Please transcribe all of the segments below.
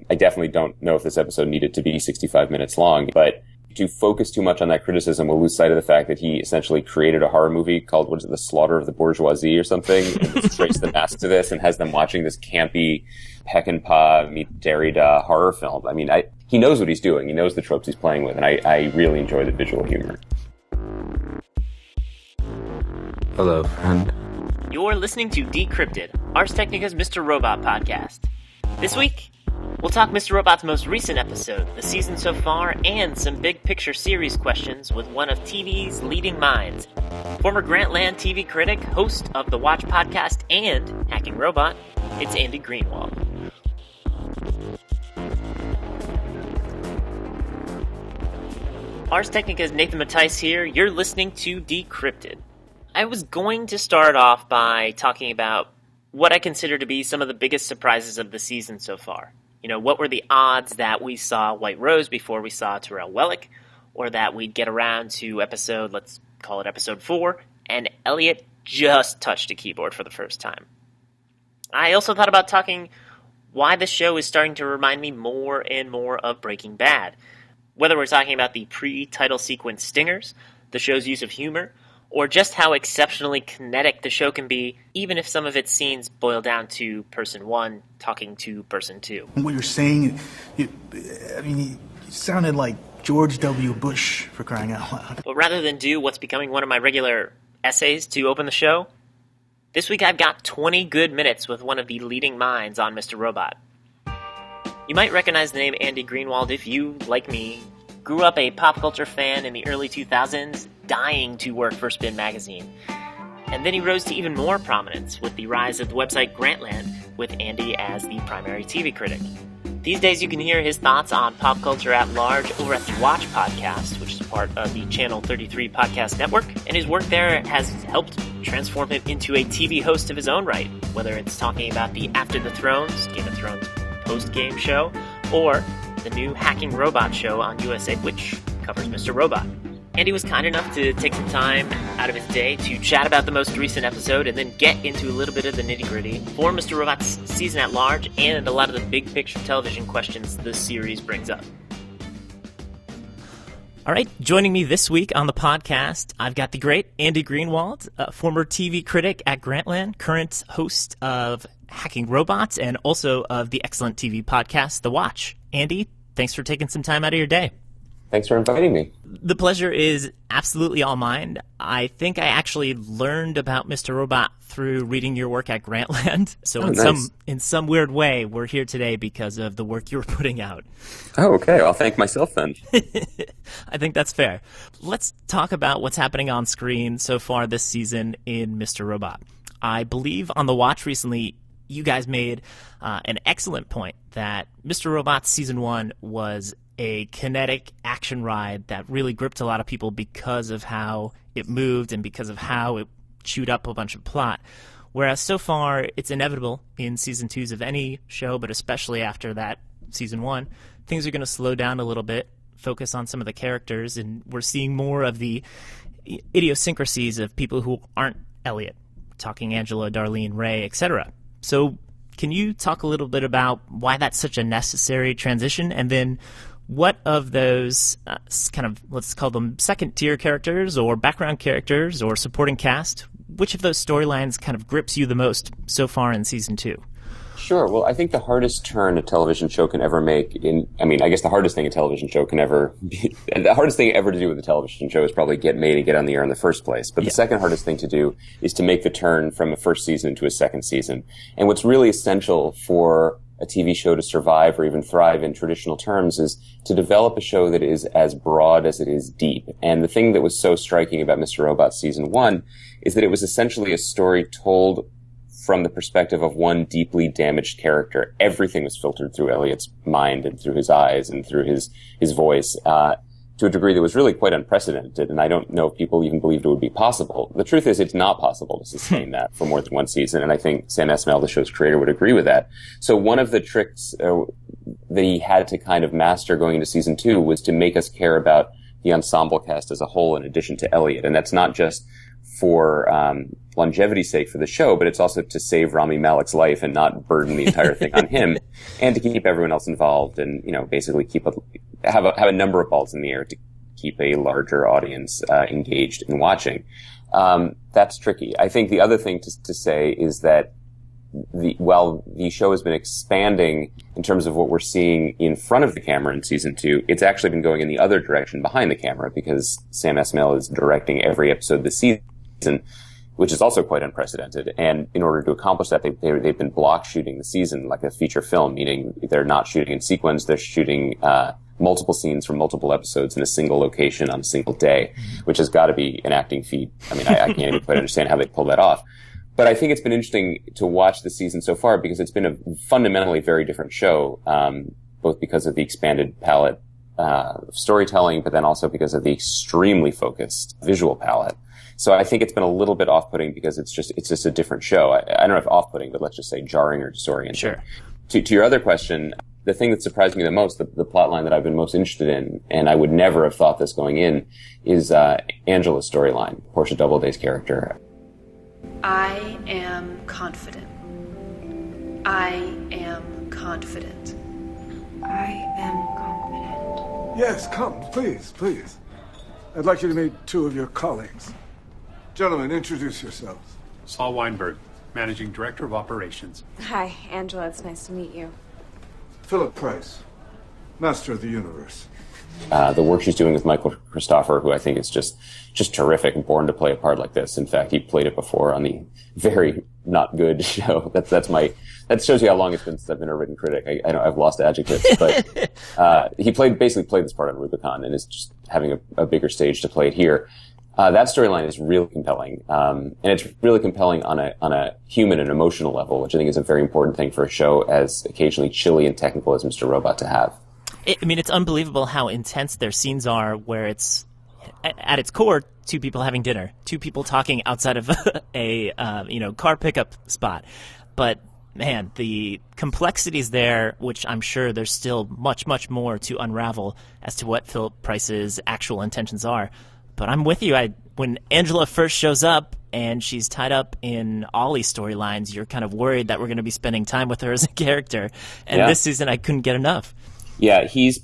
I definitely don't know if this episode needed to be 65 minutes long, but to focus too much on that criticism will lose sight of the fact that he essentially created a horror movie called, what is it, The Slaughter of the Bourgeoisie or something, and just traced the mask to this and has them watching this campy Peckinpah meet Derrida horror film. I mean, he knows what he's doing. He knows the tropes he's playing with, and I really enjoy the visual humor. Hello, friend. You're listening to Decrypted, Ars Technica's Mr. Robot podcast. This week, we'll talk Mr. Robot's most recent episode, the season so far, and some big picture series questions with one of TV's leading minds. Former Grantland TV critic, host of the Watch podcast, and Hacking Robot, it's Andy Greenwald. Ars Technica's Nathan Mattice here. You're listening to Decrypted. I was going to start off by talking about what I consider to be some of the biggest surprises of the season so far. You know, what were the odds that we saw White Rose before we saw Terrell Wellick, or that we'd get around to episode, let's call it episode 4, and Elliot just touched a keyboard for the first time. I also thought about talking why the show is starting to remind me more and more of Breaking Bad. Whether we're talking about the pre-title sequence stingers, the show's use of humor, or just how exceptionally kinetic the show can be, even if some of its scenes boil down to person 1 talking to person 2. What you're saying, you sounded like George W. Bush, for crying out loud. But rather than do what's becoming one of my regular essays to open the show, this week I've got 20 good minutes with one of the leading minds on Mr. Robot. You might recognize the name Andy Greenwald if you, like me, grew up a pop culture fan in the early 2000s, dying to work for Spin magazine. And then he rose to even more prominence with the rise of the website Grantland, with Andy as the primary TV critic. These days you can hear his thoughts on pop culture at large over at the Watch podcast, which is part of the Channel 33 podcast network, and his work there has helped transform him into a TV host of his own right, whether it's talking about the After the Thrones, Game of Thrones post-game show, or the new Hacking Robot show on USA, which covers Mr. Robot. Andy was kind enough to take some time out of his day to chat about the most recent episode and then get into a little bit of the nitty-gritty for Mr. Robot's season at large and a lot of the big-picture television questions this series brings up. All right, joining me this week on the podcast, I've got the great Andy Greenwald, former TV critic at Grantland, current host of Hacking Robots, and also of the excellent TV podcast, The Watch. Andy, thanks for taking some time out of your day. Thanks for inviting me. The pleasure is absolutely all mine. I think I actually learned about Mr. Robot through reading your work at Grantland. So in some weird way, we're here today because of the work you were putting out. Oh, okay. I'll thank myself then. I think that's fair. Let's talk about what's happening on screen so far this season in Mr. Robot. I believe on The Watch recently, you guys made an excellent point that Mr. Robot Season 1 was a kinetic action ride that really gripped a lot of people because of how it moved and because of how it chewed up a bunch of plot. Whereas so far, it's inevitable in Season 2s of any show, but especially after that Season 1, things are going to slow down a little bit, focus on some of the characters, and we're seeing more of the idiosyncrasies of people who aren't Elliot, talking Angela, Darlene, Ray, etc. So can you talk a little bit about why that's such a necessary transition, and then what of those kind of, let's call them second-tier characters or background characters or supporting cast, which of those storylines kind of grips you the most so far in Season 2? Sure. Well, I think the hardest turn a television show can ever make I guess the hardest thing a television show can ever be, and the hardest thing ever to do with a television show is probably get made and get on the air in the first place. But the second hardest thing to do is to make the turn from a first season into a second season. And what's really essential for a TV show to survive or even thrive in traditional terms is to develop a show that is as broad as it is deep. And the thing that was so striking about Mr. Robot Season 1 is that it was essentially a story told from the perspective of one deeply damaged character. Everything was filtered through Elliot's mind and through his eyes and through his voice, to a degree that was really quite unprecedented. And I don't know if people even believed it would be possible. The truth is, it's not possible to sustain that for more than one season. And I think Sam Esmail, the show's creator, would agree with that. So one of the tricks that he had to kind of master going into Season 2 was to make us care about the ensemble cast as a whole in addition to Elliot. And that's not just for longevity's sake for the show, but it's also to save Rami Malek's life and not burden the entire thing on him, and to keep everyone else involved and, basically have a number of balls in the air to keep a larger audience engaged in watching. That's tricky. I think the other thing to say is that while the show has been expanding in terms of what we're seeing in front of the camera in season 2, it's actually been going in the other direction behind the camera, because Sam Esmail is directing every episode this season, which is also quite unprecedented. And in order to accomplish that, they've been block shooting the season like a feature film, meaning they're not shooting in sequence, they're shooting multiple scenes from multiple episodes in a single location on a single day, which has got to be an acting feat. I mean, I can't even quite understand how they pull that off. But I think it's been interesting to watch the season so far, because it's been a fundamentally very different show, both because of the expanded palette of storytelling, but then also because of the extremely focused visual palette. So I think it's been a little bit off-putting because it's just a different show. I don't know if off-putting, but let's just say jarring or disorienting. Sure. To your other question, the thing that surprised me the most, the plot line that I've been most interested in, and I would never have thought this going in, is Angela's storyline, Portia Doubleday's character. I am confident. I am confident. I am confident. Yes, come, please. I'd like you to meet two of your colleagues. Gentlemen, introduce yourselves. Saul Weinberg, Managing Director of Operations. Hi, Angela. It's nice to meet you. Philip Price, Master of the Universe. The work she's doing with Michael Christopher, who I think is just terrific, born to play a part like this. In fact, he played it before on the very not good show. That shows you how long it's been since I've been a written critic. I know I've lost adjectives, but he basically played this part on Rubicon and is just having a bigger stage to play it here. That storyline is really compelling, and it's really compelling on a human and emotional level, which I think is a very important thing for a show as occasionally chilly and technical as Mr. Robot to have. It's unbelievable how intense their scenes are, where it's at its core two people having dinner, two people talking outside of a car pickup spot. But man, the complexities there, which I'm sure there's still much, much more to unravel as to what Philip Price's actual intentions are. But I'm with you. When Angela first shows up and she's tied up in Ollie's storylines, you're kind of worried that we're going to be spending time with her as a character. And This season, I couldn't get enough. Yeah, he's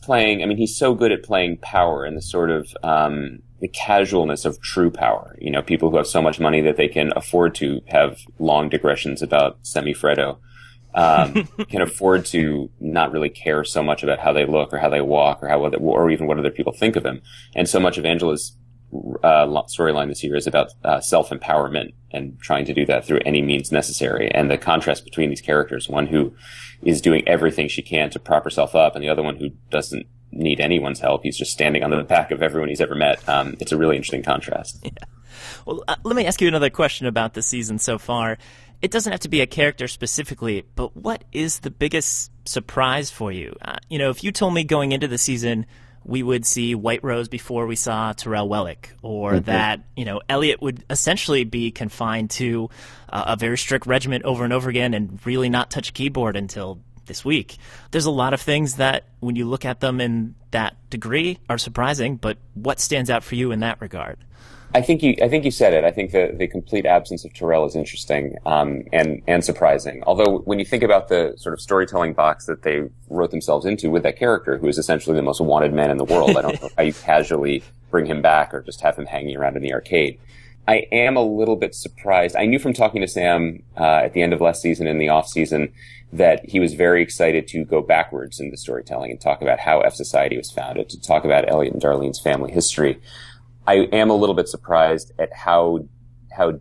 so good at playing power and the sort of the casualness of true power. People who have so much money that they can afford to have long digressions about Semifredo, can afford to not really care so much about how they look or how they walk or even what other people think of them. And so much of Angela's storyline this year is about self-empowerment and trying to do that through any means necessary. And the contrast between these characters, one who is doing everything she can to prop herself up, and the other one who doesn't need anyone's help. He's just standing on the back of everyone he's ever met. It's a really interesting contrast. Yeah. Well, let me ask you another question about the season so far. It doesn't have to be a character specifically, but what is the biggest surprise for you? If you told me going into the season we would see White Rose before we saw Terrell Wellick, or that, Elliot would essentially be confined to a very strict regimen over and over again and really not touch a keyboard until this week. There's a lot of things that, when you look at them in that degree, are surprising, but what stands out for you in that regard? I think you said it. I think the complete absence of Terrell is interesting, and surprising. Although when you think about the sort of storytelling box that they wrote themselves into with that character, who is essentially the most wanted man in the world, I don't know how you casually bring him back or just have him hanging around in the arcade. I am a little bit surprised. I knew from talking to Sam, at the end of last season and the off season, that he was very excited to go backwards in the storytelling and talk about how F Society was founded, to talk about Elliot and Darlene's family history. I am a little bit surprised at how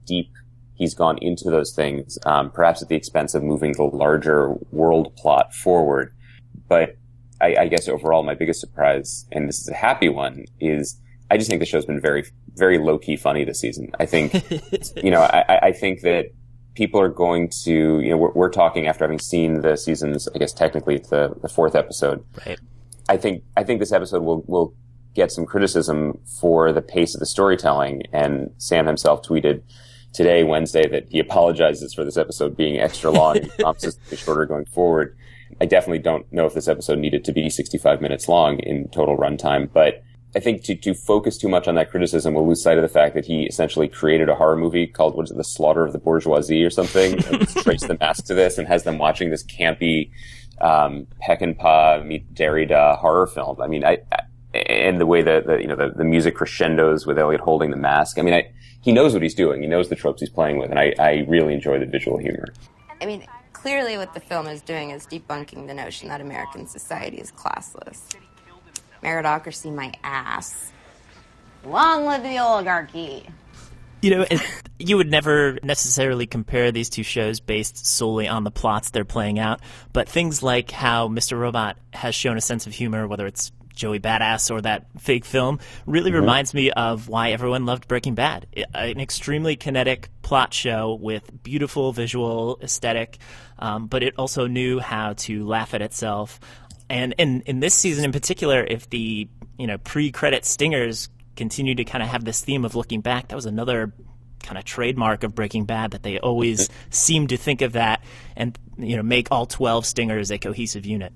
deep he's gone into those things, perhaps at the expense of moving the larger world plot forward. But I guess overall, my biggest surprise, and this is a happy one, is I just think the show's been very, very low-key funny this season. I think, I think that people are going to, we're talking after having seen the season's, I guess technically it's the fourth episode. Right. I think this episode will get some criticism for the pace of the storytelling, and Sam himself tweeted today, Wednesday, that he apologizes for this episode being extra long and promises to be shorter going forward. I definitely don't know if this episode needed to be 65 minutes long in total runtime, but I think to focus too much on that criticism will lose sight of the fact that he essentially created a horror movie called, what is it, The Slaughter of the Bourgeoisie or something, and traced the mask to this and has them watching this campy Peckinpah meet Derrida horror film. I mean, and the way that the music crescendos with Elliot holding the mask. I mean, he knows what he's doing. He knows the tropes he's playing with, and I really enjoy the visual humor. I mean, clearly what the film is doing is debunking the notion that American society is classless. Meritocracy, my ass. Long live the oligarchy. You would never necessarily compare these two shows based solely on the plots they're playing out, but things like how Mr. Robot has shown a sense of humor, whether it's Joey Badass or that fake film, really reminds me of why everyone loved Breaking Bad. An extremely kinetic plot show with beautiful visual aesthetic, but it also knew how to laugh at itself. And in this season in particular, if the pre-credit stingers continue to kind of have this theme of looking back, that was another kind of trademark of Breaking Bad, that they always seem to think of that and make all 12 stingers a cohesive unit.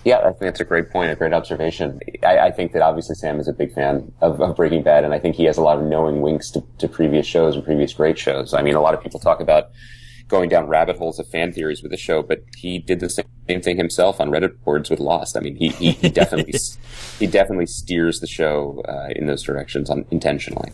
Yeah, I think that's a great point, a great observation. I think that obviously Sam is a big fan of Breaking Bad, and I think he has a lot of knowing winks to previous shows and previous great shows. I mean, a lot of people talk about going down rabbit holes of fan theories with the show, but he did the same thing himself on Reddit boards with Lost. I mean, he definitely steers the show in those directions intentionally.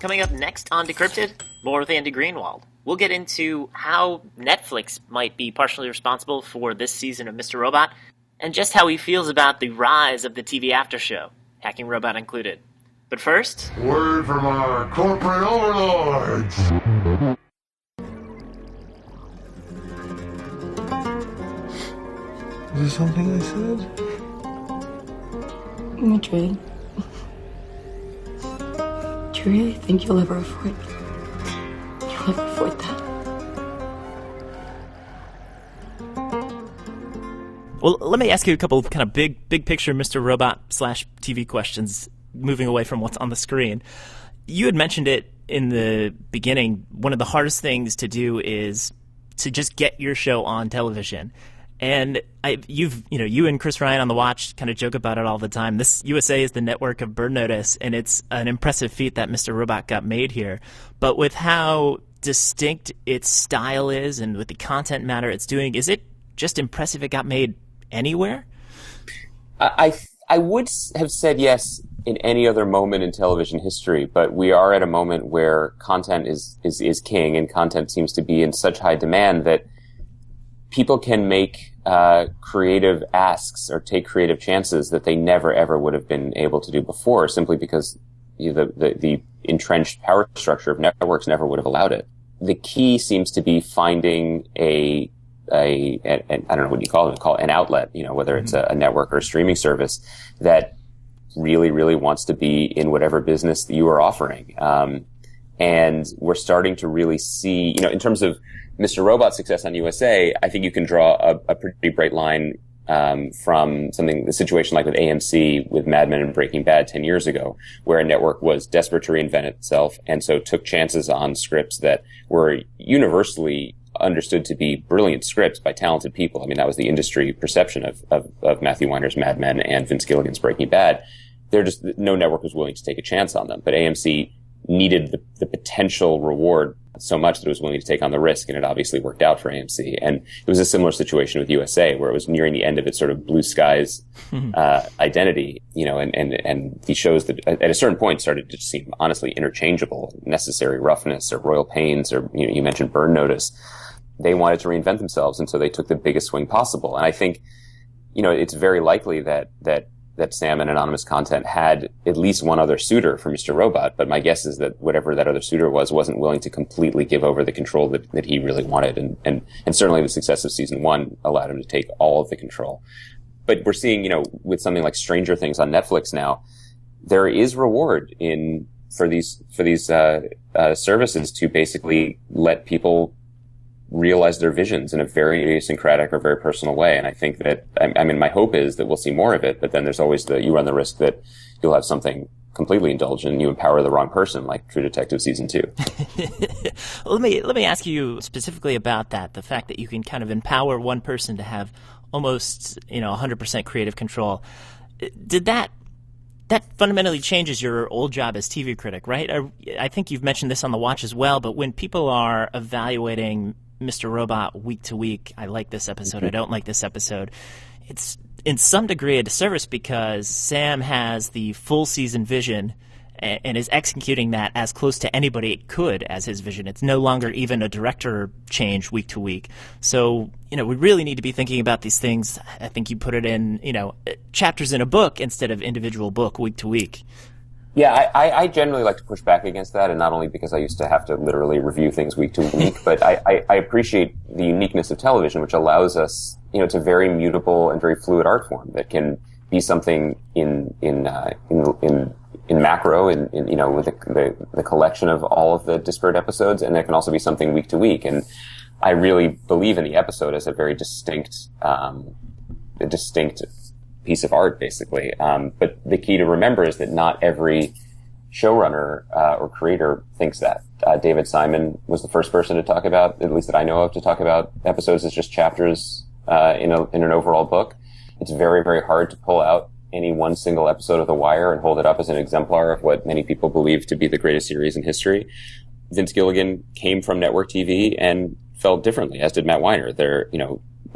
Coming up next on Decrypted, more with Andy Greenwald. We'll get into how Netflix might be partially responsible for this season of Mr. Robot, and just how he feels about the rise of the TV after show, Hacking Robot included. But first, word from our corporate overlords. Is there something I said? Madrid. Do you really think you'll ever afford that? Well, let me ask you a couple of kind of big picture Mr. Robot / TV questions, moving away from what's on the screen. You had mentioned it in the beginning. One of the hardest things to do is to just get your show on television. And you and Chris Ryan on The Watch kind of joke about it all the time. This USA is the network of Bird Notice, and it's an impressive feat that Mr. Robot got made here. But with how distinct its style is and with the content matter it's doing, is it just impressive it got made anywhere? I would have said yes in any other moment in television history, but we are at a moment where content is king, and content seems to be in such high demand that people can make creative asks or take creative chances that they never ever would have been able to do before, simply because the entrenched power structure of networks never would have allowed it. The key seems to be finding I don't know what you call it, an outlet, whether it's a network or a streaming service that really, really wants to be in whatever business that you are offering. And we're starting to really see, in terms of Mr. Robot's success on USA, I think you can draw a pretty bright line from the situation like with AMC, with Mad Men and Breaking Bad 10 years ago, where a network was desperate to reinvent itself and so took chances on scripts that were universally understood to be brilliant scripts by talented people. I mean, that was the industry perception of Matthew Weiner's Mad Men and Vince Gilligan's Breaking Bad. No network was willing to take a chance on them, but AMC needed the potential reward so much that it was willing to take on the risk, and it obviously worked out for AMC. And it was a similar situation with USA, where it was nearing the end of its sort of blue skies identity, and these shows that at a certain point started to seem honestly interchangeable. Necessary Roughness or Royal Pains, or you mentioned Burn Notice. They wanted to reinvent themselves, and so they took the biggest swing possible. And I think, it's very likely that Sam and Anonymous Content had at least one other suitor for Mr. Robot, but my guess is that whatever that other suitor wasn't willing to completely give over the control that he really wanted, and certainly the success of season 1 allowed him to take all of the control. But we're seeing, with something like Stranger Things on Netflix now, there is reward for these services to basically let people realize their visions in a very idiosyncratic or very personal way. And I think that, my hope is that we'll see more of it, but then there's always you run the risk that you'll have something completely indulgent and you empower the wrong person, like True Detective season 2. Let me ask you specifically about that, the fact that you can kind of empower one person to have almost, 100% creative control. Did that that fundamentally changes your old job as TV critic, right? I think you've mentioned this on The Watch as well, but when people are evaluating Mr. Robot week to week, I like this episode, I don't like this episode, it's in some degree a disservice because Sam has the full season vision and is executing that as close to anybody could as his vision. It's no longer even a director change week to week. So, we really need to be thinking about these things. I think you put it in, chapters in a book instead of individual book week to week. Yeah, I generally like to push back against that, and not only because I used to have to literally review things week to week, but I appreciate the uniqueness of television, which allows us, it's a very mutable and very fluid art form that can be something in macro, with the collection of all of the disparate episodes, and it can also be something week to week. And I really believe in the episode as a very distinct piece of art, basically. But the key to remember is that not every showrunner or creator thinks that. David Simon was the first person to talk about, at least that I know of, to talk about episodes as just chapters in an overall book. It's very, very hard to pull out any one single episode of The Wire and hold it up as an exemplar of what many people believe to be the greatest series in history. Vince Gilligan came from network TV and felt differently, as did Matt Weiner. Their,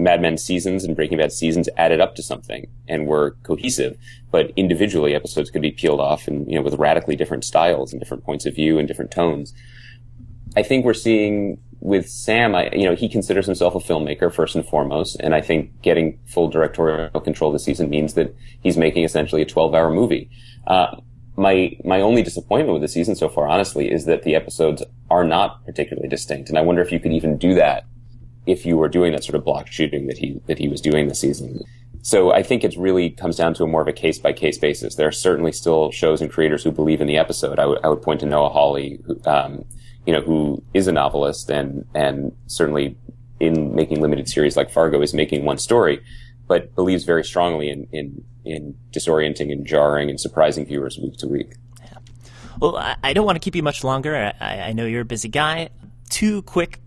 Mad Men seasons and Breaking Bad seasons added up to something and were cohesive, but individually episodes could be peeled off and, with radically different styles and different points of view and different tones. I think we're seeing with Sam, he considers himself a filmmaker first and foremost, and I think getting full directorial control this season means that he's making essentially a 12-hour movie. My only disappointment with the season so far, honestly, is that the episodes are not particularly distinct, and I wonder if you could even do that if you were doing that sort of block shooting that he was doing this season. So I think it really comes down to a more of a case-by-case basis. There are certainly still shows and creators who believe in the episode. I would point to Noah Hawley, who is a novelist and certainly in making limited series like Fargo is making one story, but believes very strongly in disorienting and jarring and surprising viewers week to week. Yeah. Well, I don't want to keep you much longer. I know you're a busy guy. 2 quick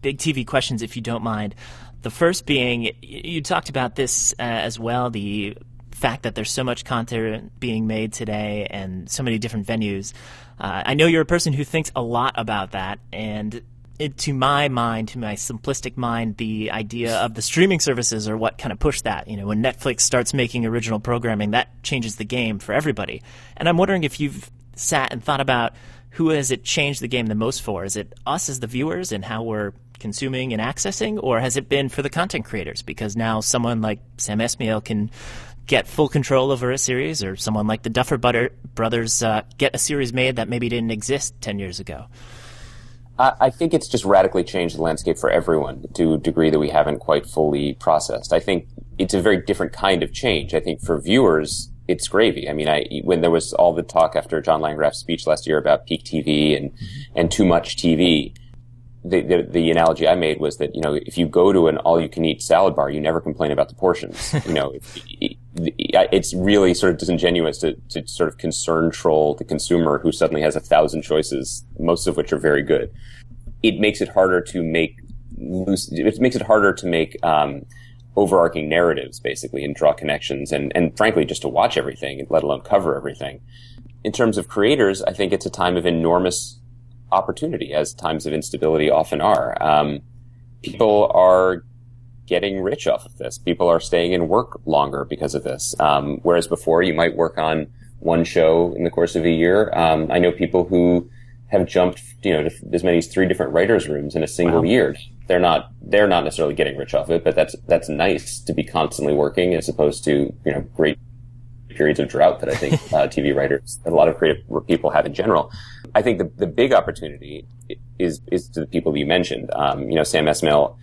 big TV questions, if you don't mind. The first being, you talked about this as well, the fact that there's so much content being made today and so many different venues. I know you're a person who thinks a lot about that, and to my simplistic mind, the idea of the streaming services are what kind of push that. When Netflix starts making original programming, that changes the game for everybody. And I'm wondering if you've sat and thought about who has it changed the game the most for? Is it us as the viewers and how we're consuming and accessing, or has it been for the content creators? Because now someone like Sam Esmail can get full control over a series, or someone like the Duffer Brothers get a series made that maybe didn't exist 10 years ago. I think it's just radically changed the landscape for everyone to a degree that we haven't quite fully processed. I think it's a very different kind of change. I think for viewers, it's gravy. I mean, when there was all the talk after John Landgraf's speech last year about peak TV and too much TV, the analogy I made was that, if you go to an all-you-can-eat salad bar, you never complain about the portions. It's really sort of disingenuous to sort of concern troll the consumer who suddenly has 1,000 choices, most of which are very good. It makes it harder to make overarching narratives, basically, and draw connections and frankly, just to watch everything, let alone cover everything. In terms of creators, I think it's a time of enormous opportunity, as times of instability often are. People are getting rich off of this. People are staying in work longer because of this. Whereas before you might work on one show in the course of a year. I know people who have jumped, to as many as 3 different writers' rooms in a single year. They're not necessarily getting rich off it, but that's nice to be constantly working as opposed to, great periods of drought that I think TV writers and a lot of creative people have in general. I think the big opportunity is to the people that you mentioned. Sam Esmail,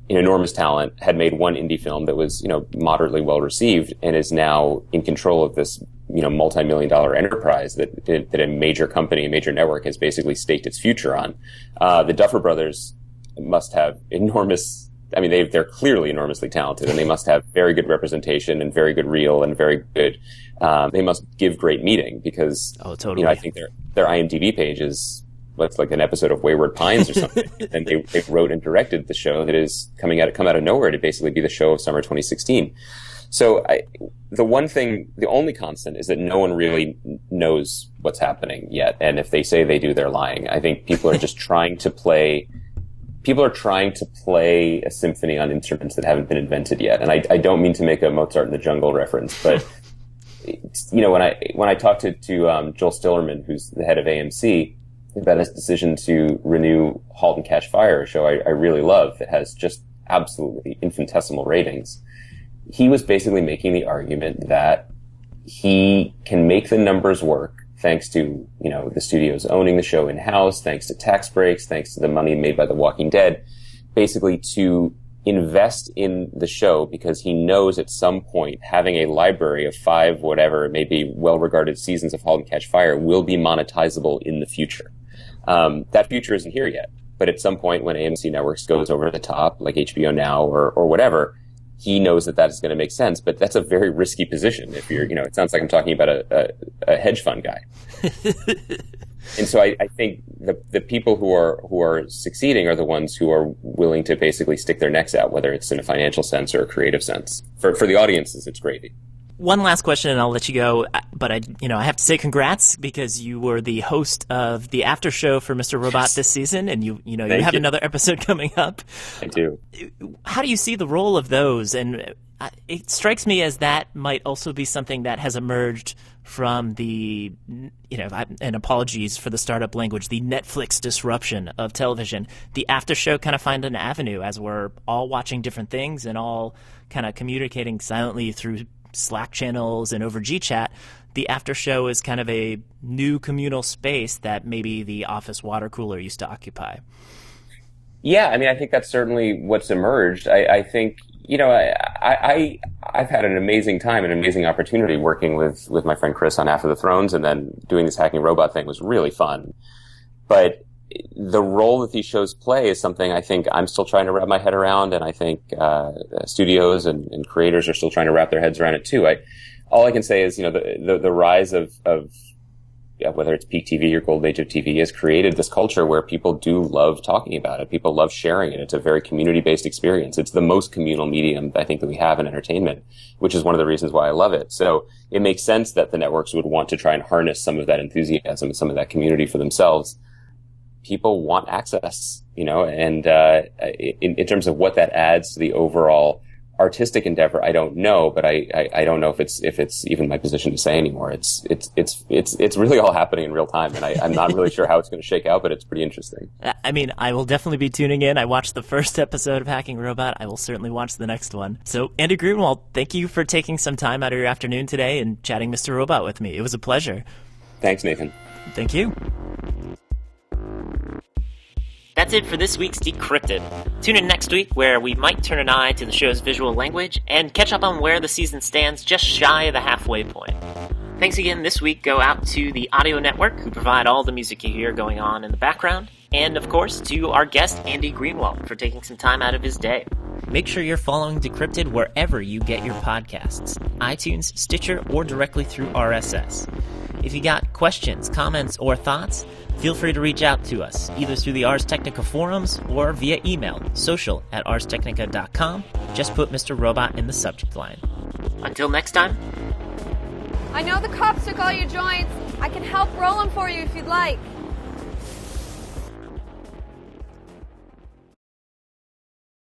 an enormous talent, had made one indie film that was, moderately well received and is now in control of this, multi-million-dollar enterprise that a major company, a major network has basically staked its future on. The Duffer Brothers must have enormous, they're clearly enormously talented, and they must have very good representation and very good reel and very good, they must give great meeting because, totally. I think their IMDb page is what's like an episode of Wayward Pines or something. And they wrote and directed the show that is come out of nowhere to basically be the show of summer 2016. So the only constant is that no one really knows what's happening yet. And if they say they do, they're lying. I think people are just trying to play a symphony on instruments that haven't been invented yet. And I don't mean to make a Mozart in the Jungle reference, but when I talked to Joel Stillerman, who's the head of AMC, about his decision to renew *Halt and Catch Fire*, a show I really love that has just absolutely infinitesimal ratings, he was basically making the argument that he can make the numbers work thanks to, the studios owning the show in-house, thanks to tax breaks, thanks to the money made by The Walking Dead, basically to invest in the show because he knows at some point having a library of 5, whatever, maybe well-regarded seasons of *Halt and Catch Fire* will be monetizable in the future. That future isn't here yet, but at some point when AMC Networks goes over the top, like HBO Now or whatever, he knows that is going to make sense, but that's a very risky position. If you're, it sounds like I'm talking about a hedge fund guy. And so I think the people who are succeeding are the ones who are willing to basically stick their necks out, whether it's in a financial sense or a creative sense. For the audiences, it's gravy. One last question, and I'll let you go. But I have to say congrats because you were the host of the after show for Mr. Robot this season, and you have another episode coming up. I do. How do you see the role of those? And it strikes me as that might also be something that has emerged from the, and apologies for the startup language, the Netflix disruption of television. The after show kind of find an avenue as we're all watching different things and all kind of communicating silently through Slack channels and over GChat. The after show is kind of a new communal space that maybe the office water cooler used to occupy. Yeah, I think that's certainly what's emerged. I think, I've had an amazing time, an amazing opportunity working with my friend Chris on After the Thrones, and then doing this hacking robot thing was really fun. But the role that these shows play is something I think I'm still trying to wrap my head around, and I think studios and creators are still trying to wrap their heads around it too. All I can say is, the rise of whether it's peak TV or golden age of TV has created this culture where people do love talking about it. People love sharing it. It's a very community-based experience. It's the most communal medium I think that we have in entertainment, which is one of the reasons why I love it. So it makes sense that the networks would want to try and harness some of that enthusiasm, some of that community for themselves. People want access, and in terms of what that adds to the overall artistic endeavor, I don't know, but I don't know if it's even my position to say anymore. It's really all happening in real time, and I'm not really sure how it's going to shake out, but it's pretty interesting. I will definitely be tuning in. I watched the first episode of Hacking Robot. I will certainly watch the next one. So, Andy Greenwald, thank you for taking some time out of your afternoon today and chatting Mr. Robot with me. It was a pleasure. Thanks, Nathan. Thank you. That's it for this week's Decrypted. Tune in next week where we might turn an eye to the show's visual language and catch up on where the season stands just shy of the halfway point. Thanks again this week go out to the Audio Network, who provide all the music you hear going on in the background, and of course to our guest Andy Greenwald for taking some time out of his day. Make sure you're following Decrypted wherever you get your podcasts, iTunes, Stitcher, or directly through RSS. If you got questions, comments, or thoughts, feel free to reach out to us, either through the Ars Technica forums or via email, social@arstechnica.com. Just put Mr. Robot in the subject line. Until next time. I know the cops took all your joints. I can help roll them for you if you'd like.